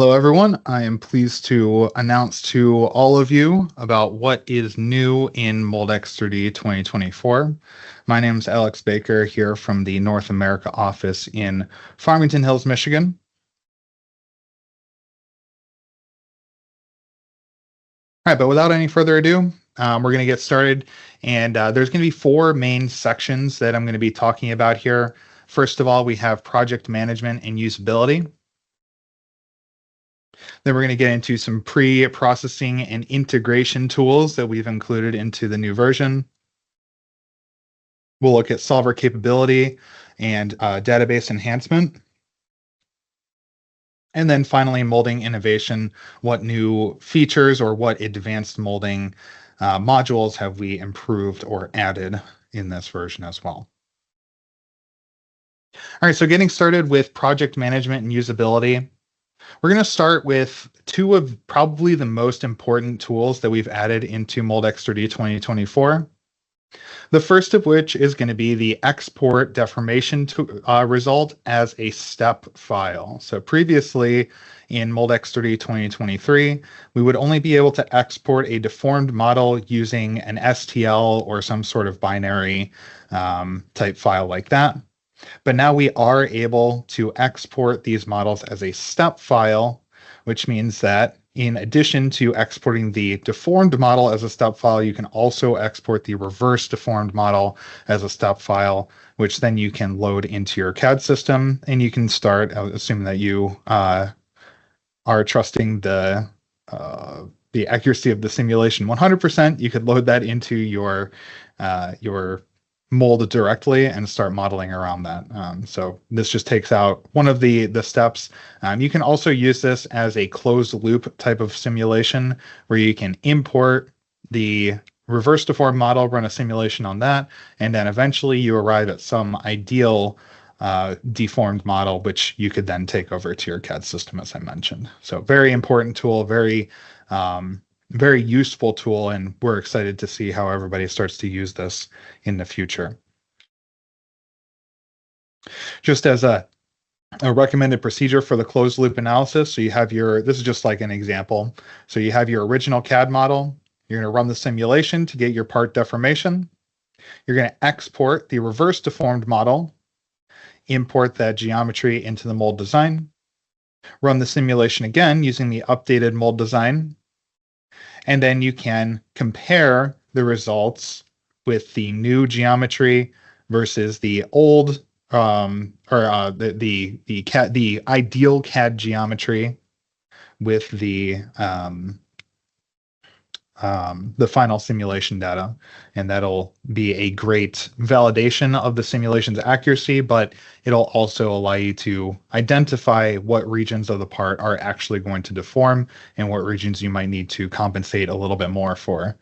Hello, everyone. I am pleased to announce to all of you about what is new in Moldex3D 2024. My name is Alex Baker here from the North America office in Farmington Hills, Michigan. All right, but without any further ado, we're going to get started. And there's going to be four main sections that I'm going to be talking about here. First of all, we have project management and usability. Then we're going to get into some pre-processing and integration tools that we've included into the new version. We'll look at solver capability and database enhancement. And then finally, molding innovation. What new features or what advanced molding modules have we improved or added in this version as well? All right, so getting started with project management and usability. We're going to start with two of probably the most important tools that we've added into Moldex3D 2024. The first of which is going to be the export deformation result as a step file. So previously in Moldex3D 2023, we would only be able to export a deformed model using an STL or some sort of binary type file like that. But now we are able to export these models as a step file, which means that in addition to exporting the deformed model as a step file, you can also export the reverse deformed model as a step file, which then you can load into your CAD system, and you can start, assuming that you are trusting the accuracy of the simulation 100%, you could load that into your mold directly and start modeling around that. So this just takes out one of the steps. You can also use this as a closed loop type of simulation where you can import the reverse deformed model, run a simulation on that, and then eventually you arrive at some ideal deformed model, which you could then take over to your CAD system, as I mentioned. So very important tool, very useful tool, and we're excited to see how everybody starts to use this in the future. Just as a recommended procedure for the closed loop analysis, so you have this is just like an example. So you have your original CAD model, you're going to run the simulation to get your part deformation. You're going to export the reverse deformed model, import that geometry into the mold design, run the simulation again using the updated mold design, and then you can compare the results with the new geometry versus the old the ideal CAD geometry with the final simulation data, and that'll be a great validation of the simulation's accuracy, but it'll also allow you to identify what regions of the part are actually going to deform and what regions you might need to compensate a little bit more for